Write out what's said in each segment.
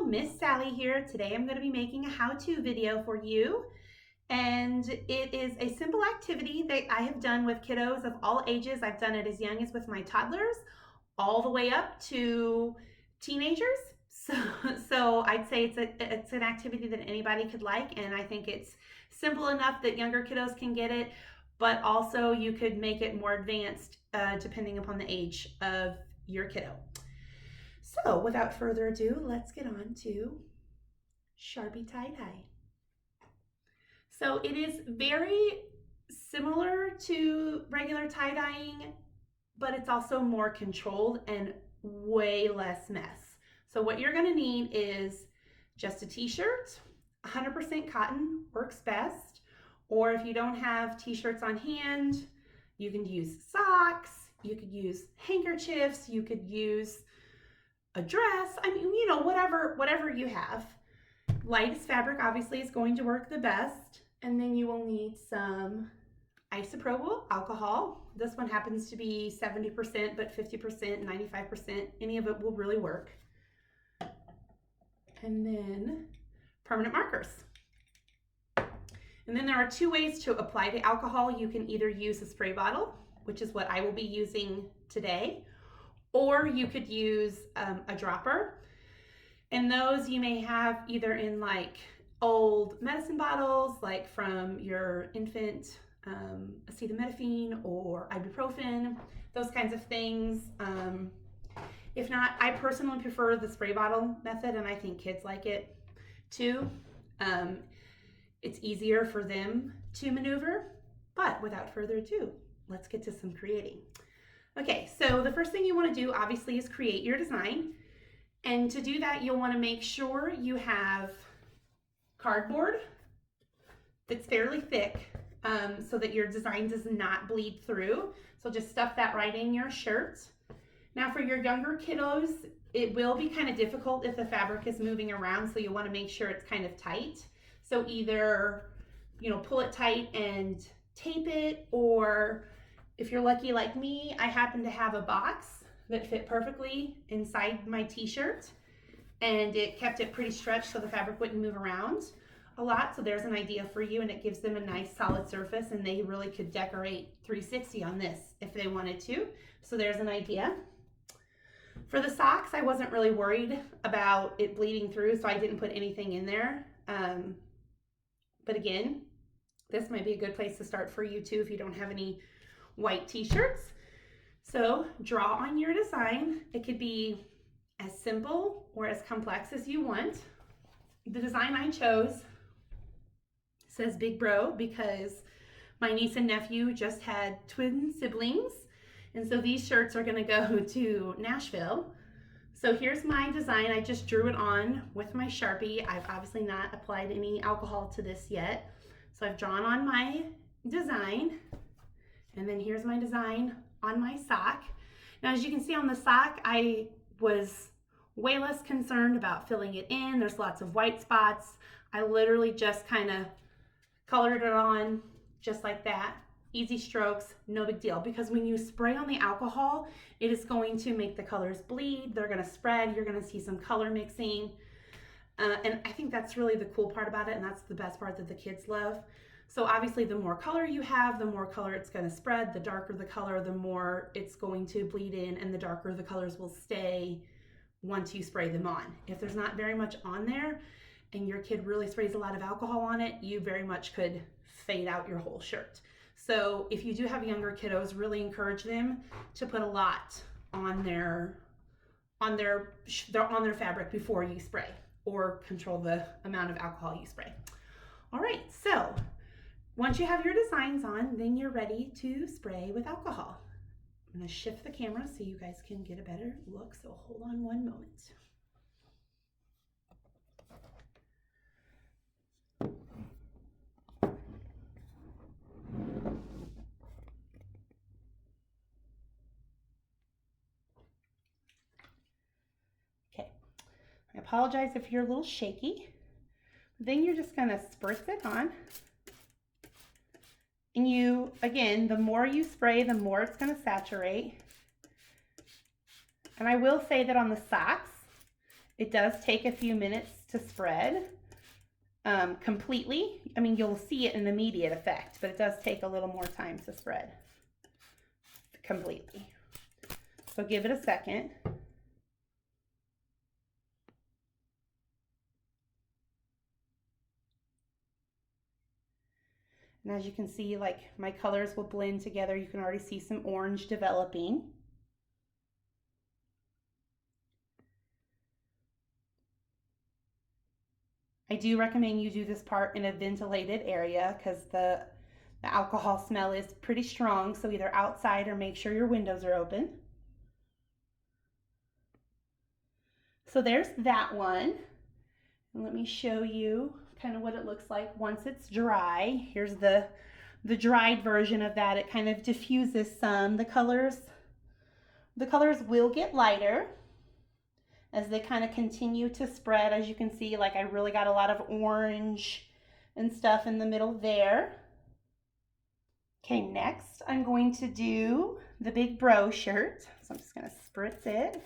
Miss Sally here. Today I'm going to be making a how-to video for you, and it is a simple activity that I have done with kiddos of all ages. I've done it as young as with my toddlers all the way up to teenagers. So I'd say it's an activity that anybody could like, and I think it's simple enough that younger kiddos can get it, but also you could make it more advanced depending upon the age of your kiddo. So without further ado, let's get on to Sharpie tie-dye. So it is very similar to regular tie-dyeing, but it's also more controlled and way less mess. So what you're gonna need is just a t-shirt. 100% cotton works best, or if you don't have t-shirts on hand, you can use socks, you could use handkerchiefs, you could use a dress, I mean, you know, whatever you have. Lightest fabric obviously is going to work the best, and then you will need some isopropyl alcohol. This one happens to be 70%, but 50%, 95%, any of it will really work. And then permanent markers. And then there are two ways to apply the alcohol. You can either use a spray bottle, which is what I will be using today, or you could use a dropper. And those you may have either in like old medicine bottles, like from your infant acetaminophen or ibuprofen, those kinds of things. If not, I personally prefer the spray bottle method, and I think kids like it too. It's easier for them to maneuver, but without further ado, let's get to some creating. Okay, so the first thing you want to do obviously is create your design. And to do that, you'll want to make sure you have cardboard that's fairly thick so that your design does not bleed through. So just stuff that right in your shirt. Now for your younger kiddos, it will be kind of difficult if the fabric is moving around, so you want to make sure it's kind of tight. So either, you know, pull it tight and tape it, or if you're lucky like me, I happen to have a box that fit perfectly inside my t-shirt, and it kept it pretty stretched so the fabric wouldn't move around a lot. So there's an idea for you, and it gives them a nice solid surface, and they really could decorate 360 on this if they wanted to. So there's an idea. For the socks, I wasn't really worried about it bleeding through, so I didn't put anything in there. But again, this might be a good place to start for you too if you don't have any white t-shirts. So draw on your design. It could be as simple or as complex as you want. The design I chose says Big Bro because my niece and nephew just had twin siblings, and so these shirts are gonna go to Nashville. So here's my design. I just drew it on with my Sharpie. I've obviously not applied any alcohol to this yet. So I've drawn on my design, and then here's my design on my sock. Now, as you can see on the sock, I was way less concerned about filling it in. There's lots of white spots. I literally just kind of colored it on just like that. Easy strokes, no big deal, because when you spray on the alcohol, it is going to make the colors bleed. They're going to spread. You're going to see some color mixing. And I think that's really the cool part about it, and that's the best part that the kids love. So obviously the more color you have, the more color it's going to spread. The darker the color, the more it's going to bleed in, and the darker the colors will stay once you spray them on. If there's not very much on there and your kid really sprays a lot of alcohol on it, you very much could fade out your whole shirt. So if you do have younger kiddos, really encourage them to put a lot on their fabric before you spray, or control the amount of alcohol you spray. All right, so once you have your designs on, then you're ready to spray with alcohol. I'm gonna shift the camera so you guys can get a better look, so hold on one moment. Okay, I apologize if you're a little shaky. Then you're just gonna spritz it on. And you, again, the more you spray, the more it's gonna saturate. And I will say that on the socks, It does take a few minutes to spread completely. I mean, you'll see it in immediate effect, but it does take a little more time to spread completely. So give it a second. And as you can see, like my colors will blend together. You can already see some orange developing. I do recommend you do this part in a ventilated area because the alcohol smell is pretty strong, so either outside or make sure your windows are open. So there's that one. And let me show you kind of what it looks like once it's dry. Here's the dried version of that. It kind of diffuses some. The colors will get lighter as they kind of continue to spread. As you can see, like I really got a lot of orange and stuff in the middle there. Okay, next I'm going to do the big bro shirt. So I'm just gonna spritz it.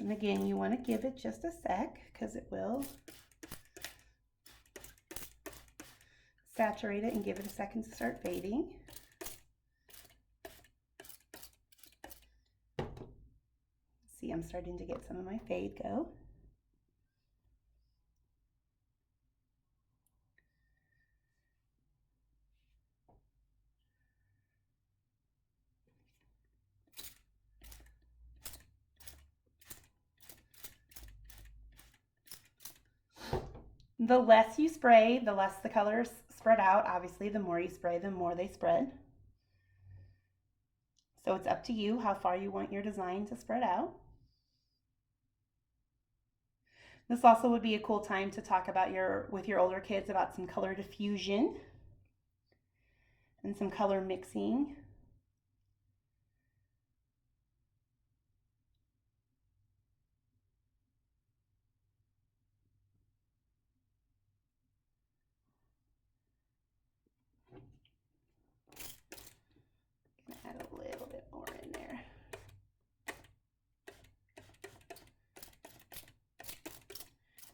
And again, you want to give it just a sec because it will saturate it and give it a second to start fading. See, I'm starting to get some of my fade go. The less you spray, the less the colors spread out. Obviously, the more you spray, the more they spread. So it's up to you how far you want your design to spread out. This also would be a cool time to talk about with your older kids about some color diffusion and some color mixing. Add a little bit more in there.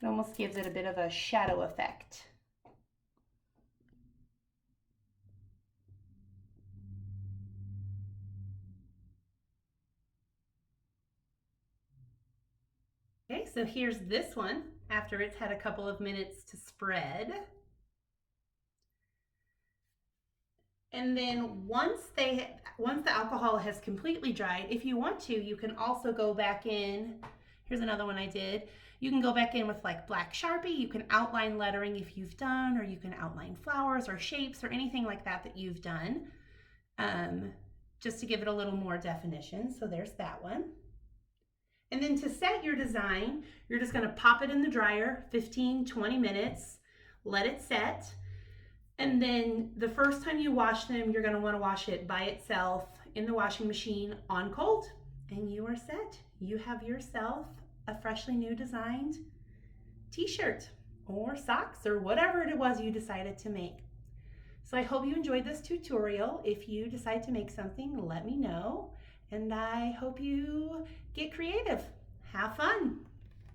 It almost gives it a bit of a shadow effect. Okay, so here's this one after it's had a couple of minutes to spread. And then once the alcohol has completely dried, if you want to, you can also go back in. Here's another one I did. You can go back in with like black Sharpie. You can outline lettering if you've done, or you can outline flowers or shapes or anything like that that you've done, just to give it a little more definition. So there's that one. And then to set your design, you're just gonna pop it in the dryer, 15-20 minutes, let it set. And then the first time you wash them, you're gonna wanna wash it by itself in the washing machine on cold, and you are set. You have yourself a freshly new designed t-shirt or socks or whatever it was you decided to make. So I hope you enjoyed this tutorial. If you decide to make something, let me know. And I hope you get creative. Have fun.